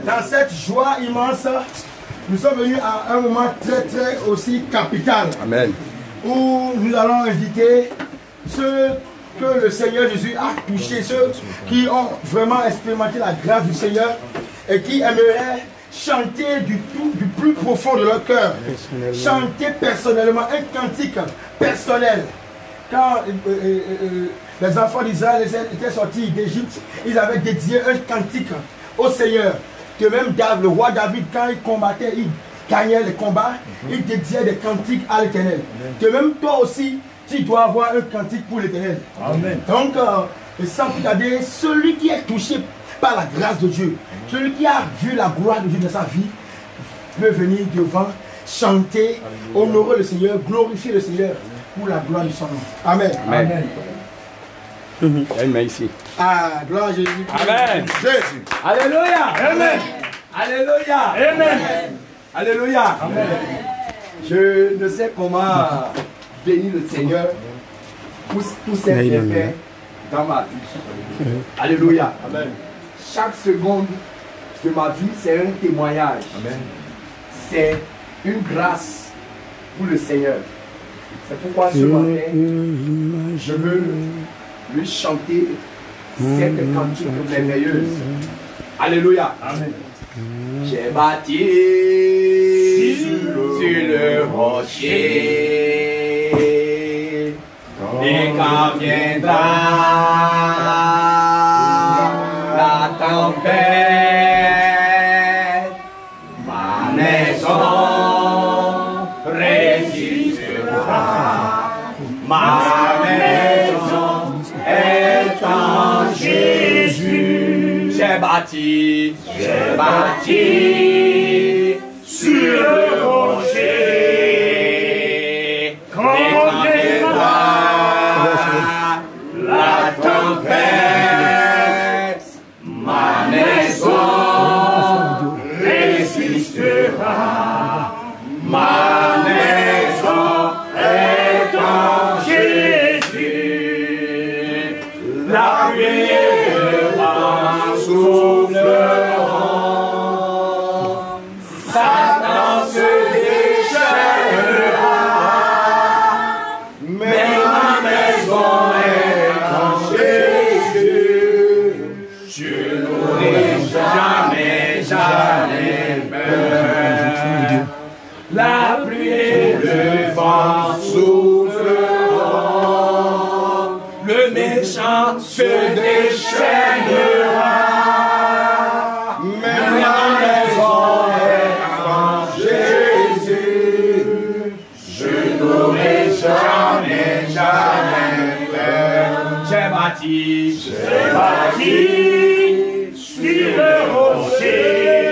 Dans cette joie immense, nous sommes venus à un moment très aussi capital. Amen. Où nous allons inviter ceux que le Seigneur Jésus a touchés, ceux qui ont vraiment expérimenté la grâce du Seigneur et qui aimeraient chanter du plus profond de leur cœur, chanter personnellement un cantique personnel. Quand les enfants d'Israël étaient sortis d'Égypte, ils avaient dédié un cantique au Seigneur. Que même le roi David, quand il combattait, il gagnait les combats, il dédiait des cantiques à l'Éternel. Que même toi aussi, tu dois avoir un cantique pour l'Éternel. Donc, sans plus tarder, celui qui est touché par la grâce de Dieu, celui qui a vu la gloire de Dieu dans sa vie, peut venir devant, chanter, honorer le Seigneur, glorifier le Seigneur pour la gloire de son nom. Amen. Amen. Amen ici. Ah, gloire à Jésus. Amen. Jésus. Alléluia. Amen. Alléluia. Amen. Alléluia. Amen. Je ne sais comment bénir le Seigneur pour tous ces bienfaits dans ma vie. Alléluia. Amen. Chaque seconde de ma vie, c'est un témoignage. Amen. C'est une grâce pour le Seigneur. C'est pourquoi ce matin, je veux lui chanter cette cantique merveilleuse. Alléluia. Amen. J'ai bâti sur le rocher, et quand viendra la tempête, ma maison résistera. Ma maison est en Jésus. J'ai bâti sur le rocher. Quand viendra la tempête, ma maison résistera. Ma maison est en Jésus. La pluie et le vent souffleront. Satan se déchaînera. Mais ma maison est en Jésus. Je n'aurai jamais peur. La pluie et le vent souffleront. Le méchant se déchaînera. Mais ma maison est en Jésus. Je n'aurai jamais peur. J'ai bâti sur le rocher.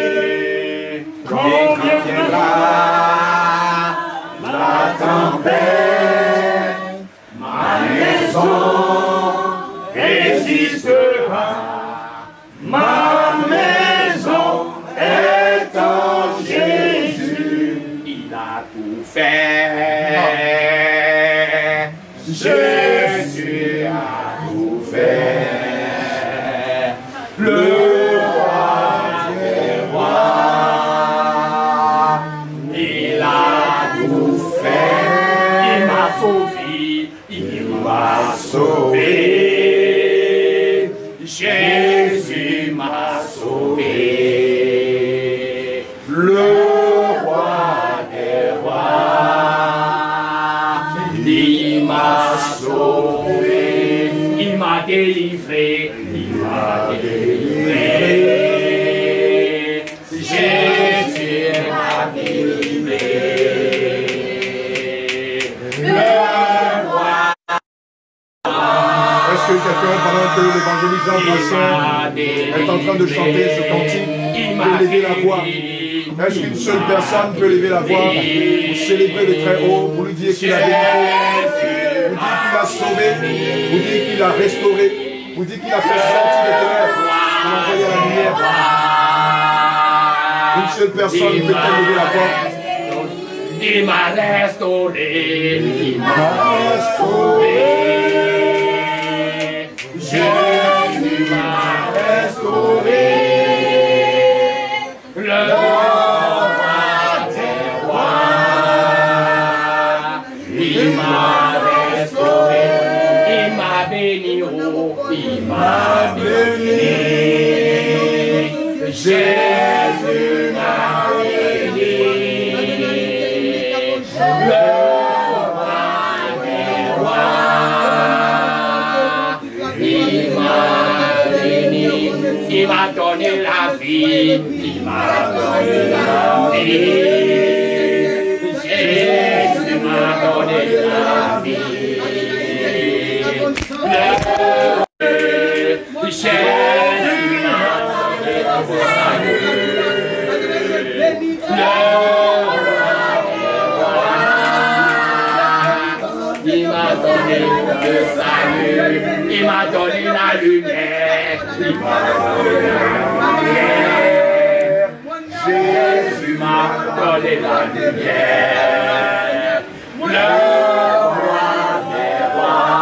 Quand viendra la tempête, ma maison résistera. Ma maison est en Jésus. Il a tout fait. Jésus a tout fait. Le roi des rois, il a tout fait. Il m'a sauvé. Il m'a sauvé. Jésus m'a sauvé. Le roi des rois, il m'a sauvé. Il m'a délivré. Il m'a délivré. Jésus m'a Jean Brasseur est en train de chanter ce cantique, peut lever la voix. Est-ce qu'une seule personne peut lever la voix pour célébrer le très haut, pour lui dire qu'il a délivré, pour dire qu'il a sauvé, pour dire qu'il a restauré, pour dire qu'il a fait sortir des ténèbres, pour envoyer la lumière. Une seule personne peut-elle lever la voix? Il m'a restauré, il m'a restauré. Jésus m'a restauré. Le roi des rois, il m'a restauré. Il m'a béni, oh, il m'a béni. Jésus m'a béni. Le roi des rois, il m'a béni, il m'a donné la vie, il m'a donné la vie. Jésus m'a donné la vie. Jésus m'a donné le salut. Il m'a donné le salut, il m'a donné la lumière, il m'a donné la lumière. Jésus m'a donné la lumière, le roi des rois.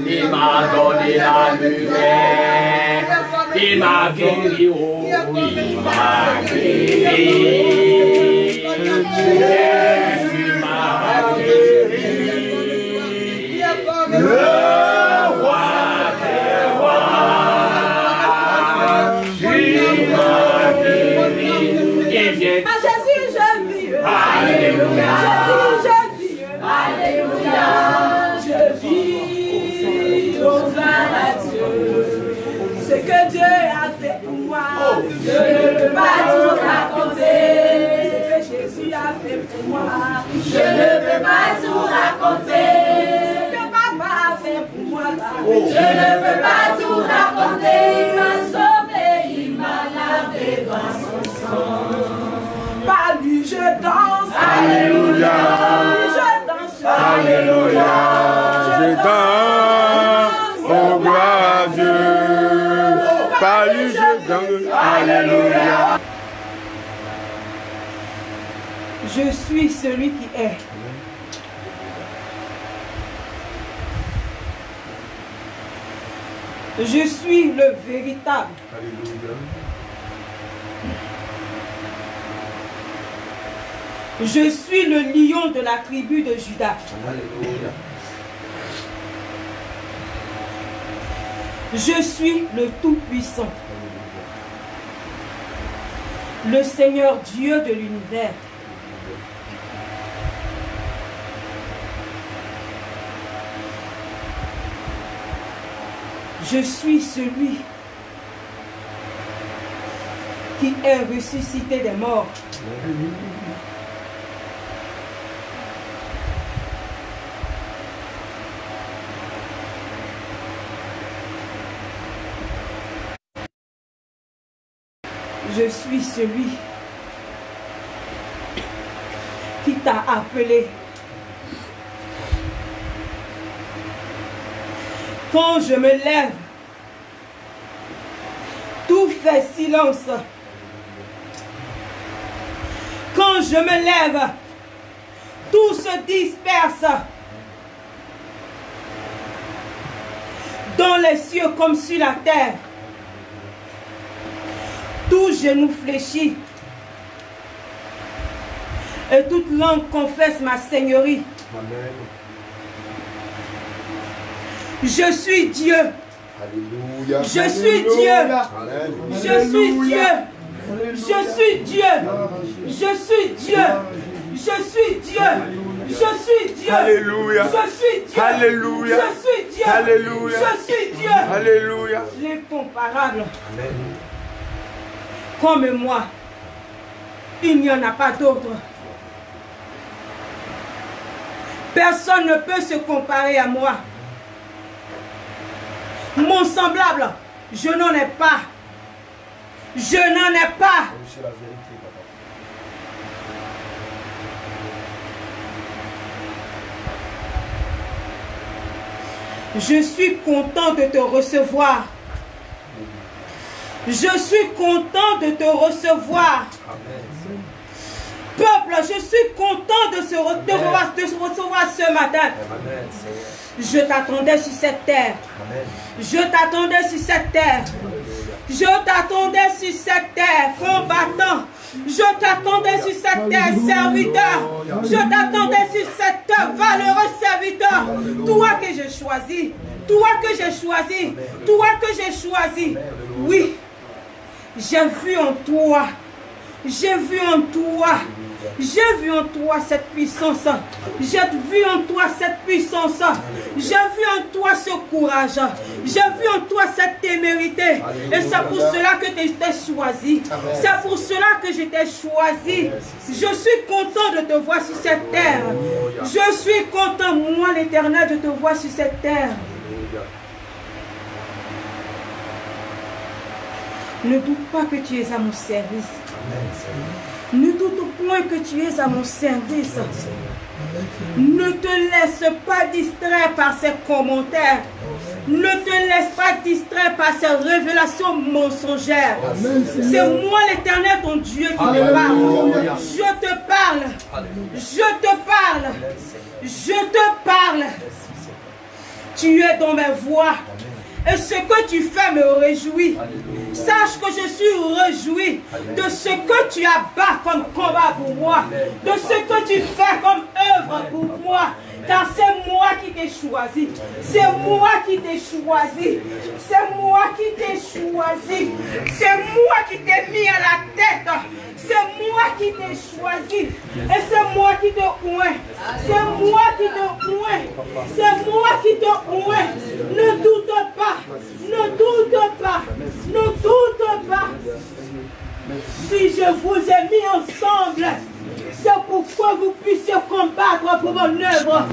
Il m'a donné la lumière, il m'a guéri, oh, il m'a guéri. Jésus m'a guéri, le roi des rois, il m'a guéri. Il vient. À Jésus, je vis. Alléluia. Jésus, je vis. Alléluia. Je vis, oh gloire à Dieu. Ce que Dieu a fait pour moi, je ne peux pas tout raconter. Jésus a fait pour moi, je ne peux pas tout raconter. Ce que papa a fait pour moi, je ne peux pas tout raconter. Il m'a sauvé, il m'a lavé dans son sang. Par lui je danse, alléluia. Je danse, alléluia. Je danse, oh gloire à Dieu. Par lui je danse, alléluia. Je suis celui qui est. Je suis le véritable. Je suis le lion de la tribu de Juda. Je suis le Tout-Puissant. Le Seigneur Dieu de l'univers. Je suis celui qui est ressuscité des morts. Je suis celui qui t'a appelé. Quand je me lève, tout fait silence. Quand je me lève, tout se disperse. Dans les cieux comme sur la terre. Tout genou fléchit. Et toute langue confesse ma seigneurie. Amen. Je suis Dieu. Alléluia. Je suis Dieu. Amen. Je suis Dieu. Je suis Dieu. Je suis Dieu. Je suis Dieu. Je suis Dieu. Alléluia. Je suis Dieu. Alléluia. Je suis Dieu. Alléluia. Je suis Dieu. Alléluia. L'incomparable. Amen. Comme moi, il n'y en a pas d'autre. Personne ne peut se comparer à moi. Mon semblable, je n'en ai pas. Je n'en ai pas. Je suis content de te recevoir. Je suis content de te recevoir. Peuple, je suis content de te recevoir ce matin. Je t'attendais sur cette terre. Je t'attendais sur cette terre. Je t'attendais sur cette terre, combattant. Je t'attendais sur cette terre, serviteur. Je t'attendais sur cette terre, valeureux serviteur. Toi que j'ai choisi. Toi que j'ai choisi. Toi que j'ai choisi. Oui. J'ai vu en toi. J'ai vu en toi. J'ai vu en toi cette puissance. J'ai vu en toi cette puissance. J'ai vu en toi ce courage. J'ai vu en toi cette témérité. Et c'est pour cela que je t'ai choisi. C'est pour cela que je t'ai choisi. Je suis content de te voir sur cette terre. Je suis content, moi l'Éternel, de te voir sur cette terre. Ne doute pas que tu es à mon service. Ne doute point que tu es à mon service. Ne te laisse pas distraire par ces commentaires. Ne te laisse pas distraire par ces révélations mensongères. C'est moi l'Éternel, ton Dieu, qui te parle. Je te parle. Je te parle. Je te parle. Tu es dans mes voies. Et ce que tu fais me réjouit. Sache que je suis réjoui de ce que tu abat comme combat pour moi. De ce que tu fais comme œuvre pour moi. Car c'est moi qui t'ai choisi. C'est moi qui t'ai choisi. C'est moi qui t'ai choisi. C'est moi qui t'ai mis à la tête. C'est moi qui t'ai choisi. Et c'est moi qui te oint. C'est moi qui te oint. C'est moi qui te oint. Ne doute pas. Ne doute pas. Ne doute pas. Si je vous ai mis ensemble, c'est pourquoi vous puissiez combattre pour mon œuvre.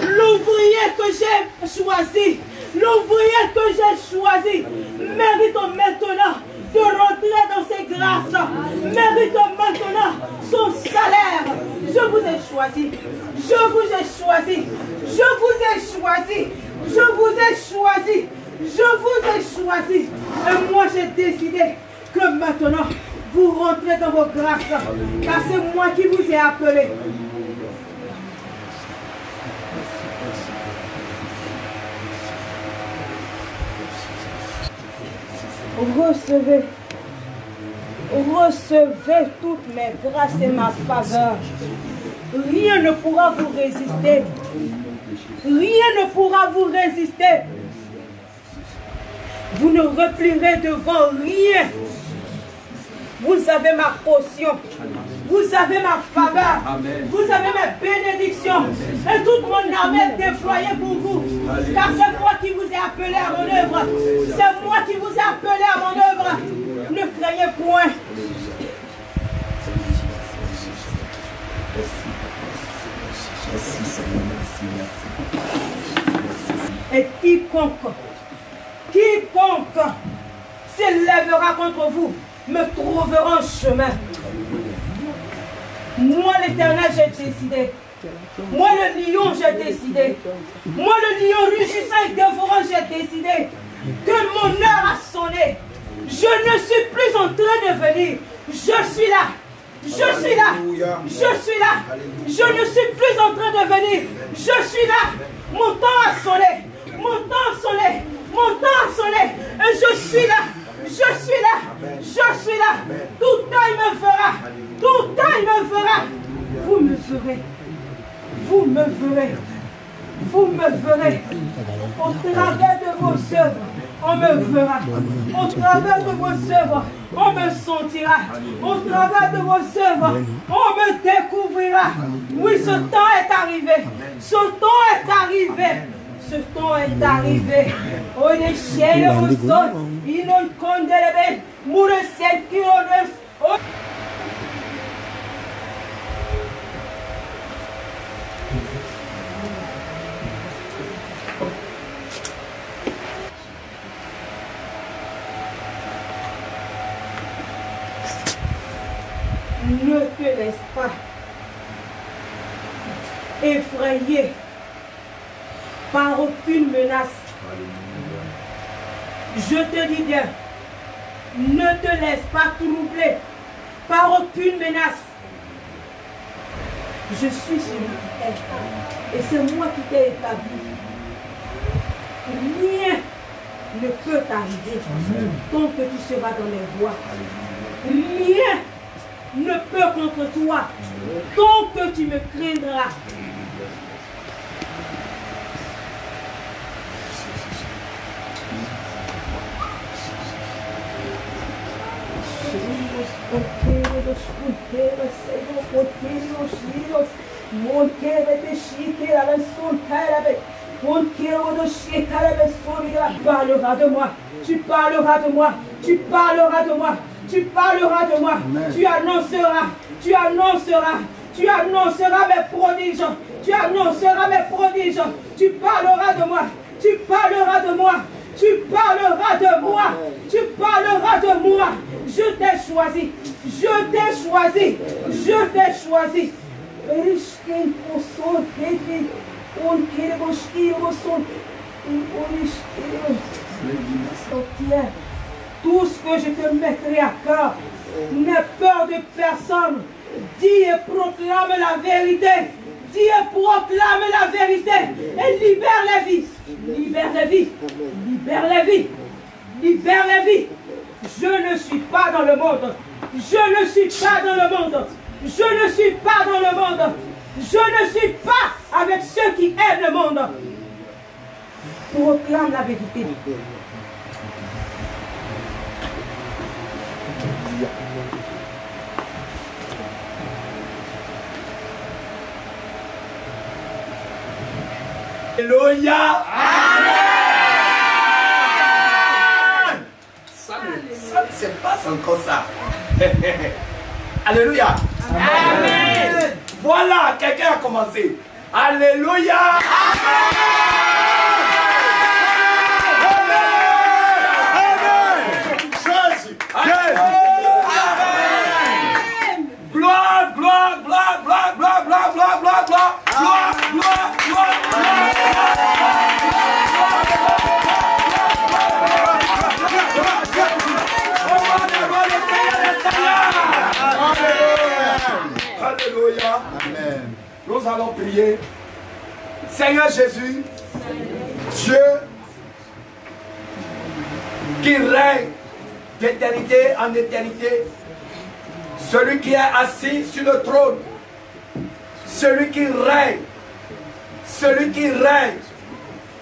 L'ouvrier que j'ai choisi, l'ouvrier que j'ai choisi, mérite maintenant de rentrer dans ses grâces, mérite maintenant son salaire. Je vous ai choisi, je vous ai choisi, je vous ai choisi, je vous ai choisi, je vous ai choisi. Et moi j'ai décidé que maintenant vous rentrez dans vos grâces, car c'est moi qui vous ai appelé. Recevez, recevez toutes mes grâces et ma faveur. Rien ne pourra vous résister. Rien ne pourra vous résister. Vous ne replierez devant rien. Vous avez ma portion. Vous avez ma faveur. Vous avez mes bénédictions. Et toute mon armée est déployée pour vous. Car c'est moi qui vous ai appelé à mon œuvre. C'est moi qui vous ai appelé à mon œuvre. Ne craignez point. Et quiconque s'élèvera contre vous me trouvera en chemin. Moi l'Éternel j'ai décidé. Moi le lion j'ai décidé. Moi le lion rugissant et dévorant j'ai décidé que mon heure a sonné. Je ne suis plus en train de venir. Je suis là. Je suis là. Je suis là. Je ne suis plus en train de venir. Je suis là. Mon temps a sonné. Mon temps a sonné. Mon temps a sonné. Et je suis là. Je suis là. Je suis là. Tout œil me verra. Tout œil me verra. Vous me verrez. Vous me verrez. Vous me verrez. Au travers de vos œuvres, on me verra. Au travers de vos œuvres, on me sentira. Au travers de vos œuvres, on me découvrira. Oui, ce temps est arrivé. Ce temps est arrivé. Ce temps est arrivé. Oh, les chiens, vous sont. Ils n'ont condamné. Mourez, c'est qui on est. ne te laisse pas effrayer par aucune menace. Je te dis bien, ne te laisse pas troubler par aucune menace. Je suis celui qui t'aide et c'est moi qui t'ai établi. Rien ne peut t'arriver tant que tu seras dans les voies. Rien ne peut contre toi tant que tu me craindras. Parleras de moi, tu parleras de moi, tu parleras de moi, tu parleras de moi, tu annonceras, tu annonceras, tu annonceras mes prodiges, tu annonceras mes prodiges, tu parleras de moi, tu parleras de moi, tu parleras de moi, tu parleras de moi. Je t'ai choisi, je t'ai choisi, je t'ai choisi. Tout ce que je te mettrai à cœur, n'aie peur de personne. Dis et proclame la vérité. Dis et proclame la vérité. Et libère les vies. Libère les vies. Libère les vies. Libère les vies. Je ne suis pas dans le monde. Je ne suis pas dans le monde. Je ne suis pas dans le monde. Je ne suis pas avec ceux qui aiment le monde. Proclame la vérité. Alléluia. Amen. Ça ne se passe encore ça. Alléluia. Amen. Voilà, quelqu'un a commencé. Alléluia. Amen. Gloire, gloire, gloire, gloire, gloire, gloire, gloire, gloire, gloire, gloire, gloire, gloire, Alléluia. Amen. Nous allons prier. Seigneur Jésus, Dieu qui règne d'éternité en éternité, celui qui est assis sur le trône, celui qui règne, celui qui règne,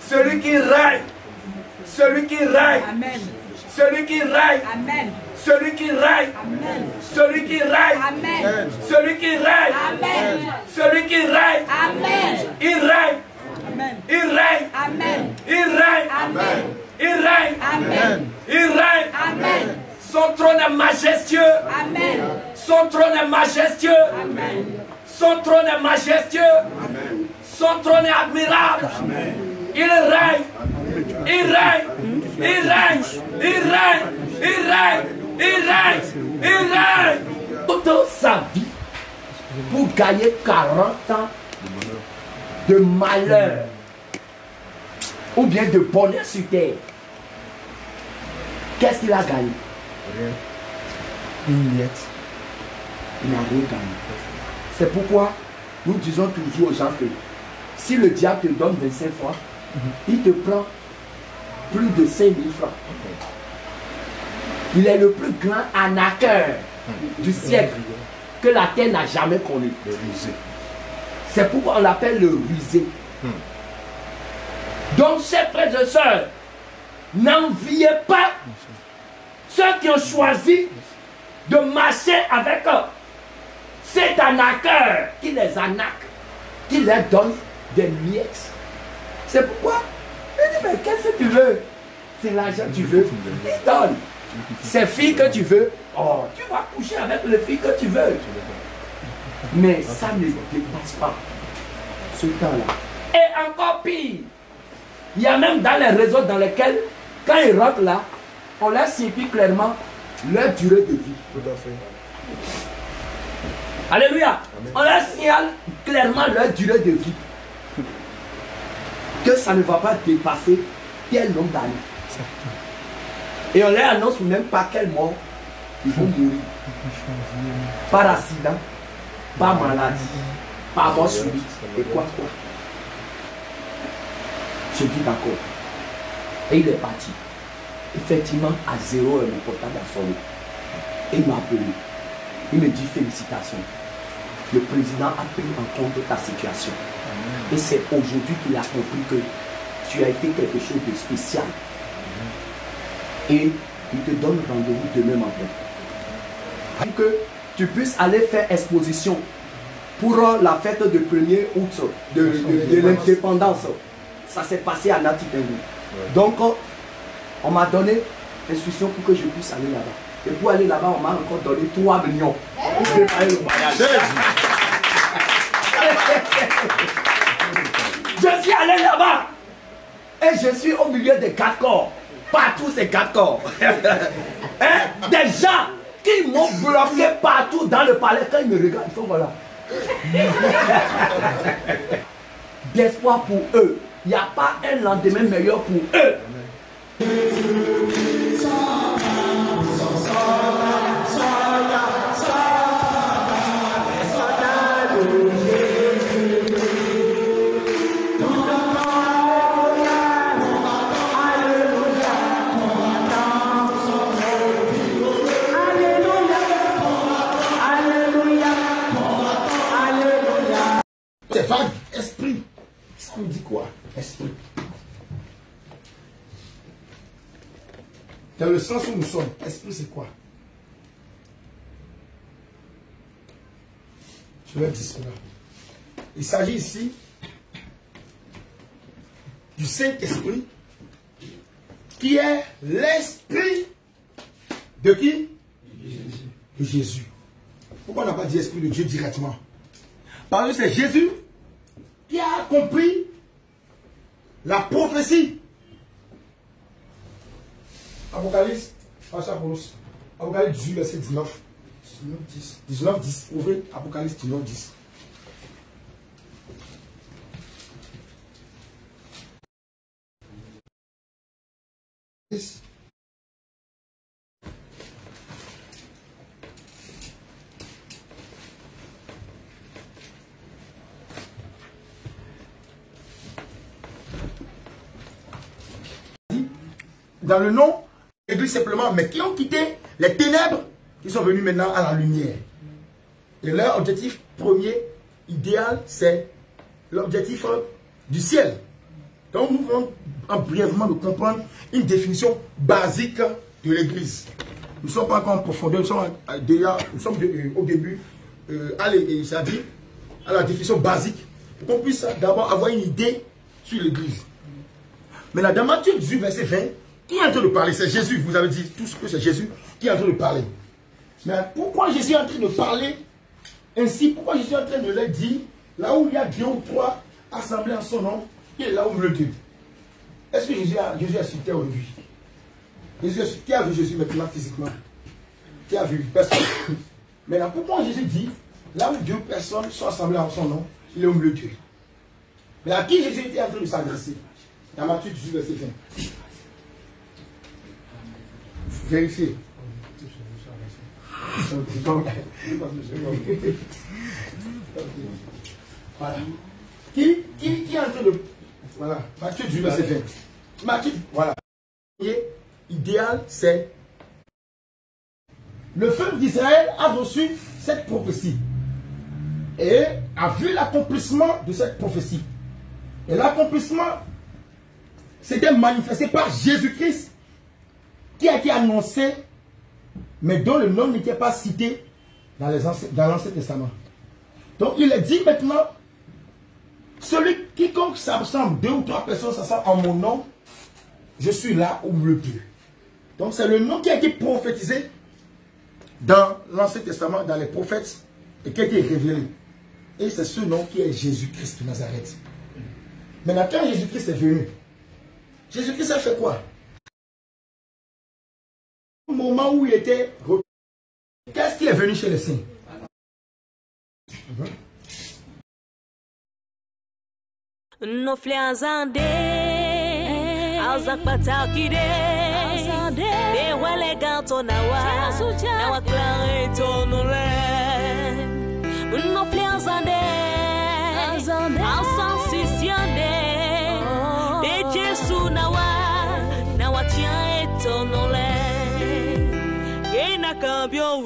celui qui règne, celui qui règne, Amen. Celui qui règne, Amen. Celui qui règne, Amen. Celui qui règne, Amen. Celui qui règne, Amen. Celui qui règne, Amen. Il règne, Amen. Il règne, Amen. Il règne, Amen. Il règne, Amen. Il règne, Amen. Son trône est majestueux, Amen. Son trône est majestueux, Amen. Son trône est majestueux, Amen. Son trône est admirable, Amen. Il règne, il règne, il règne, il règne, il règne, il règne, il règne. Toute sa vie pour gagner 40 ans de malheur ou bien de bonheur sur terre. Qu'est-ce qu'il a gagné? Rien. Une miette. Il n'a rien gagné. C'est pourquoi nous disons toujours aux gens que si le diable te donne 25 francs, il te prend plus de 5 000 francs. Il est le plus grand arnaqueur du siècle que la terre n'a jamais connu. C'est pourquoi on l'appelle le rusé. Donc, chers frères et sœurs, n'enviez pas ceux qui ont choisi de marcher avec cet arnaqueur qui les arnaque, qui leur donne des miettes. C'est pourquoi il dit, mais qu'est-ce que tu veux? C'est l'argent que tu veux. Il donne. Ces filles que tu veux, oh, tu vas coucher avec les filles que tu veux. Mais ça ne dépasse pas ce temps-là. Et encore pire, il y a même dans les réseaux dans lesquels, quand ils rentrent là, on leur signifie clairement leur durée de vie. Tout à fait. Alléluia. On leur signale clairement leur durée de vie. Que ça ne va pas dépasser tel nombre d'années. Et on leur annonce même pas quelle mort ils vont mourir. Par accident, par maladie, par mort subite. Et quoi. Je dis d'accord. Et il est parti. Effectivement, à 0 heure, mon portable a sonné. Et il m'a appelé. Il me dit félicitations. Le président a pris en compte ta situation. Et c'est aujourd'hui qu'il a compris que tu as été quelque chose de spécial. Et il te donne rendez-vous demain matin. Pour que tu puisses aller faire exposition pour la fête de 1er août de l'indépendance. Ça s'est passé à Natipengu. Donc, on m'a donné l'instruction pour que je puisse aller là-bas. Et pour aller là-bas, on m'a encore donné 3 millions pour préparer le voyage. Je suis allé là-bas. Et je suis au milieu des 4 corps. Partout ces 4 corps. Hein? Des gens qui m'ont bloqué partout dans le palais. Quand ils me regardent, ils font voilà. D'espoir pour eux. Il n'y a pas un lendemain meilleur pour eux. C'est vague, esprit. Ça me dit quoi? Esprit. Dans le sens où nous sommes, esprit c'est quoi? Je vais dire cela. Il s'agit ici du Saint-Esprit qui est l'esprit de qui? De Jésus. Pourquoi on n'a pas dit esprit de Dieu directement? Parce que c'est Jésus qui a compris la prophétie. Apocalypse, Apocalypse 18, verset 19. 19, 10. Ouvrez Apocalypse 19, 10. Dans le nom de l'Église simplement, mais qui ont quitté les ténèbres, qui sont venus maintenant à la lumière. Et leur objectif premier, idéal, c'est l'objectif du ciel. Donc nous voulons brièvement nous comprendre une définition basique de l'Église. Nous ne sommes pas encore en profondeur, nous sommes déjà au début, c'est-à-dire à la définition basique, pour qu'on puisse d'abord avoir une idée sur l'Église. Maintenant, dans Matthieu 18, verset 20, qui est en train de parler? C'est Jésus. Vous avez dit tout ce que c'est Jésus qui est en train de parler. Mais pourquoi Jésus est en train de parler ainsi? Pourquoi Jésus est en train de leur dire, là où il y a 2 ou 3 assemblés en son nom, il est là où le Dieu? Est-ce que Jésus est sur terre aujourd'hui? Qui a vu Jésus maintenant physiquement? Qui a vu? Personne. Maintenant, pourquoi Jésus dit, là où 2 personnes sont assemblées en son nom, il est au milieu de Dieu? Mais à qui Jésus était en train de s'adresser? Dans Matthieu 18, verset 20. Vérifiez. Voilà. Qui est en train de... Voilà. Matthieu 18, verset 20. Matthieu, voilà. Idéal, c'est... Le peuple d'Israël a reçu cette prophétie. Et a vu l'accomplissement de cette prophétie. Et l'accomplissement c'était manifesté par Jésus-Christ qui a été annoncé, mais dont le nom n'était pas cité dans l'Ancien Testament. Donc il est dit maintenant, quiconque s'assemble, 2 ou 3 personnes s'assemblent en mon nom, je suis là au milieu d'eux. Donc c'est le nom qui a été prophétisé dans l'Ancien Testament, dans les prophètes, et qui a été révélé. Et c'est ce nom qui est Jésus-Christ de Nazareth. Maintenant, quand Jésus-Christ est venu, Jésus-Christ a fait quoi? Au moment où il était, qu'est-ce qui est venu chez les saints? No fliazande Azak patakide De wale ganto nawa Nawa klare tonule No fliazande Alsansisiande De Jesu nawa Nawa tia etonule Yena cambio we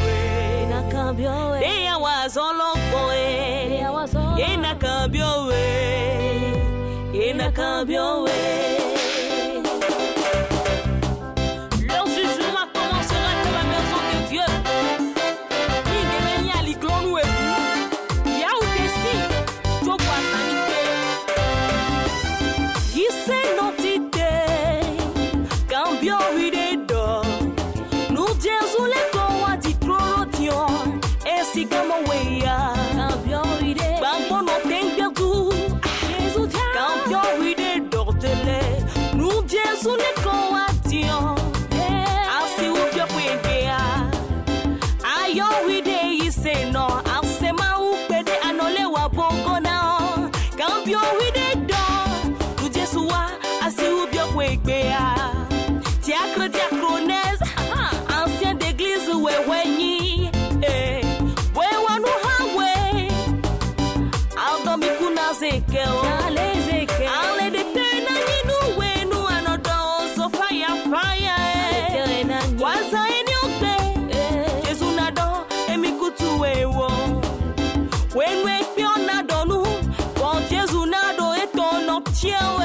De awazolo boe Yena cambio we Yena cambio we Leur jugement commencera dans la maison de Dieu. Il devient à l'iglon ou Y'a ou desi Tu vois sanité Yise notite Cambio vide do Nous Jésus les kowa di trorotion Et si kama weya Cambio vide Bambo no tengue tout Cambio vide d'ordele Nous Jésus les kowa tion Asi ou pio kwengea Ayo vide yise no Asema ou pede anole wa bongo na Cambio vide do Nous Jésus wa Asi ou pio kwengea Diacre diacronèse Ancien d'église wewenyi Wewa nu hawe Aldo mikuna zekeo Ale de tena ninu wenu anodo So fire Waza eni okbe Jesu nado emikutu wewo Wenwe pio nado nu Bon Jesu nado eto no tiao